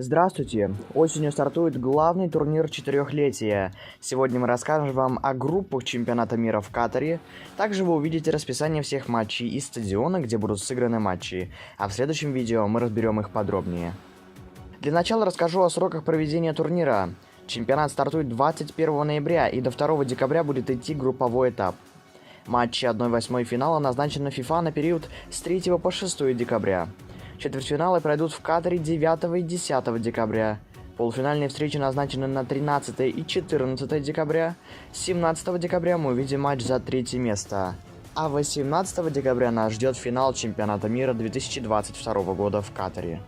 Здравствуйте! Осенью стартует главный турнир четырехлетия. Сегодня мы расскажем вам о группах чемпионата мира в Катаре. Также вы увидите расписание всех матчей и стадиона, где будут сыграны матчи. А в следующем видео мы разберем их подробнее. Для начала расскажу о сроках проведения турнира. Чемпионат стартует 21 ноября и до 2 декабря будет идти групповой этап. Матчи 1/8 финала назначены FIFA на период с 3 по 6 декабря. Четвертьфиналы пройдут в Катаре 9 и 10 декабря. Полуфинальные встречи назначены на 13 и 14 декабря. 17 декабря мы увидим матч за третье место. А 18 декабря нас ждет финал чемпионата мира 2022 года в Катаре.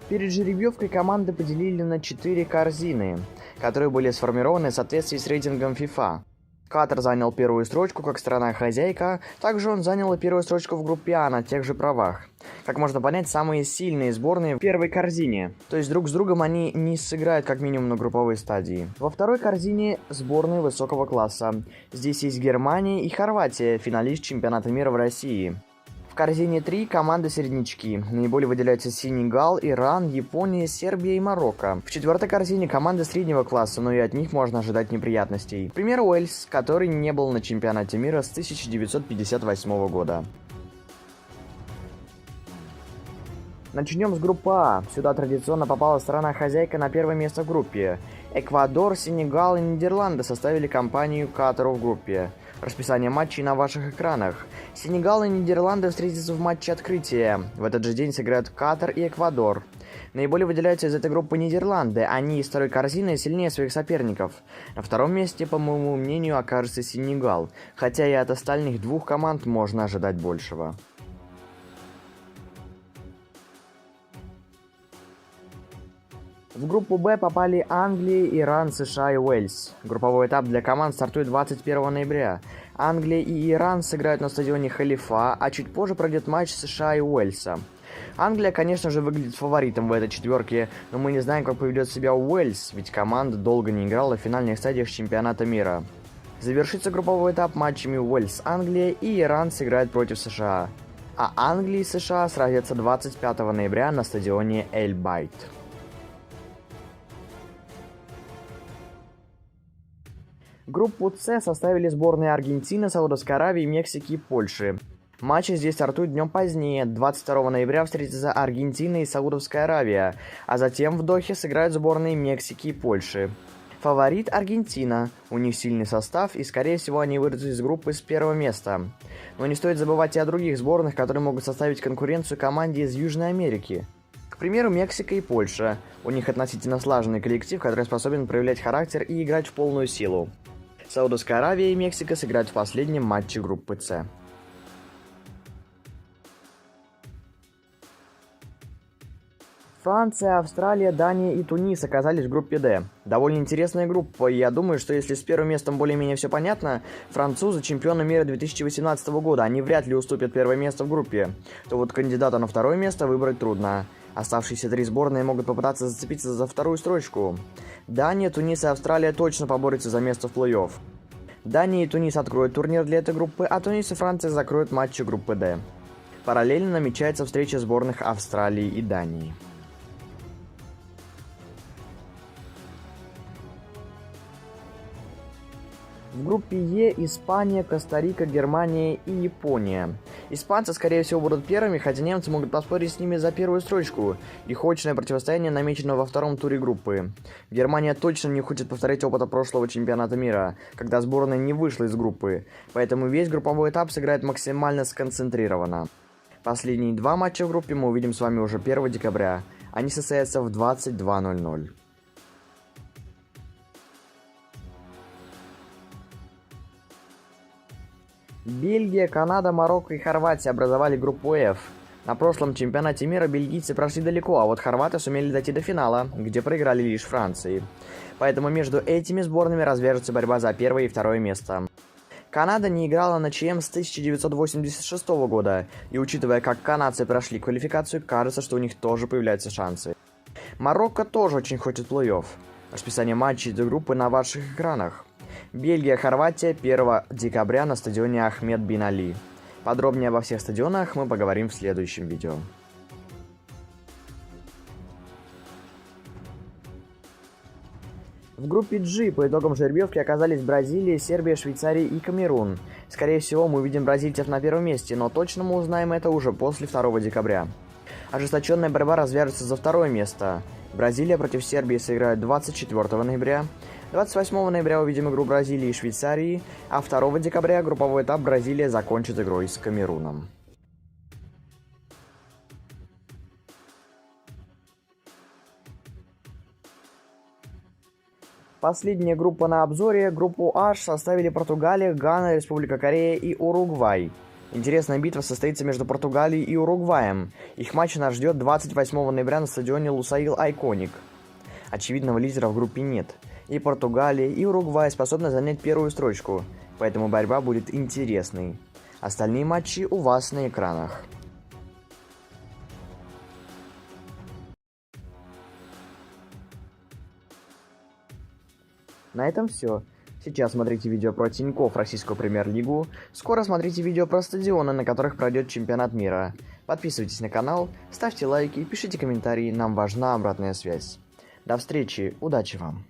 Перед жеребьевкой команды поделили на 4 корзины, которые были сформированы в соответствии с рейтингом FIFA. Катар занял первую строчку как страна-хозяйка, также он занял и первую строчку в группе А на тех же правах. Как можно понять, самые сильные сборные в первой корзине, то есть друг с другом они не сыграют как минимум на групповой стадии. Во второй корзине сборные высокого класса. Здесь есть Германия и Хорватия, финалист чемпионата мира в России. В корзине 3 команды-середнячки. Наиболее выделяются Сенегал, Иран, Япония, Сербия и Марокко. В четвертой корзине команды среднего класса, но и от них можно ожидать неприятностей. К примеру, Уэльс, который не был на чемпионате мира с 1958 года. Начнем с группы А. Сюда традиционно попала страна-хозяйка на первое место в группе. Эквадор, Сенегал и Нидерланды составили компанию Катару в группе. Расписание матчей на ваших экранах. Сенегал и Нидерланды встретятся в матче открытия. В этот же день сыграют Катар и Эквадор. Наиболее выделяются из этой группы Нидерланды. Они из второй корзины сильнее своих соперников. На втором месте, по моему мнению, окажется Сенегал. Хотя и от остальных двух команд можно ожидать большего. В группу Б попали Англия, Иран, США и Уэльс. Групповой этап для команд стартует 21 ноября. Англия и Иран сыграют на стадионе Халифа, а чуть позже пройдет матч США и Уэльса. Англия, конечно же, выглядит фаворитом в этой четверке, но мы не знаем, как поведет себя Уэльс, ведь команда долго не играла в финальных стадиях чемпионата мира. Завершится групповой этап матчами Уэльс-Англия и Иран сыграет против США. А Англия и США сразятся 25 ноября на стадионе Эль-Байт. Группу С составили сборные Аргентины, Саудовской Аравии, Мексики и Польши. Матчи здесь стартуют днем позднее. 22 ноября встретятся Аргентина и Саудовская Аравия, а затем в Дохе сыграют сборные Мексики и Польши. Фаворит Аргентина. У них сильный состав и, скорее всего, они выйдут из группы с первого места. Но не стоит забывать и о других сборных, которые могут составить конкуренцию команде из Южной Америки. К примеру, Мексика и Польша. У них относительно слаженный коллектив, который способен проявлять характер и играть в полную силу. Саудовская Аравия и Мексика сыграют в последнем матче группы С. Франция, Австралия, Дания и Тунис оказались в группе D. Довольно интересная группа, и я думаю, что если с первым местом более-менее все понятно, французы чемпионы мира 2018 года, они вряд ли уступят первое место в группе, то вот кандидата на второе место выбрать трудно. Оставшиеся 3 сборные могут попытаться зацепиться за вторую строчку. Дания, Тунис и Австралия точно поборются за место в плей-офф. Дания и Тунис откроют турнир для этой группы, а Тунис и Франция закроют матчи группы D. Параллельно намечается встреча сборных Австралии и Дании. В группе Е Испания, Коста-Рика, Германия и Япония. Испанцы, скорее всего, будут первыми, хотя немцы могут поспорить с ними за первую строчку. Их очное противостояние намечено во втором туре группы. Германия точно не хочет повторять опыта прошлого чемпионата мира, когда сборная не вышла из группы, поэтому весь групповой этап сыграет максимально сконцентрированно. Последние 2 матча в группе мы увидим с вами уже 1 декабря. Они состоятся в 22:00. Бельгия, Канада, Марокко и Хорватия образовали группу F. На прошлом чемпионате мира бельгийцы прошли далеко, а вот хорваты сумели дойти до финала, где проиграли лишь Франции. Поэтому между этими сборными развяжется борьба за первое и второе место. Канада не играла на ЧМ с 1986 года, и учитывая, как канадцы прошли квалификацию, кажется, что у них тоже появляются шансы. Марокко тоже очень хочет плей-офф. Расписание матчей этой группы на ваших экранах. Бельгия-Хорватия 1 декабря на стадионе Ахмед Бин Али. Подробнее обо всех стадионах мы поговорим в следующем видео. В группе G по итогам жеребьевки оказались Бразилия, Сербия, Швейцария и Камерун. Скорее всего, мы увидим бразильцев на первом месте, но точно мы узнаем это уже после 2 декабря. Ожесточенная борьба развяжется за 2 место. Бразилия против Сербии сыграют 24 ноября. 28 ноября увидим игру Бразилии и Швейцарии, а 2 декабря групповой этап Бразилия закончит игрой с Камеруном. Последняя группа на обзоре, группу H составили Португалия, Гана, Республика Корея и Уругвай. Интересная битва состоится между Португалией и Уругваем. Их матч нас ждет 28 ноября на стадионе Лусаил Айконик. Очевидного лидера в группе нет. И Португалия, и Уругвай способны занять первую строчку, поэтому борьба будет интересной. Остальные матчи у вас на экранах. На этом все. Сейчас смотрите видео про Тинькофф Российскую премьер-лигу. Скоро смотрите видео про стадионы, на которых пройдет чемпионат мира. Подписывайтесь на канал, ставьте лайки и пишите комментарии, нам важна обратная связь. До встречи, удачи вам!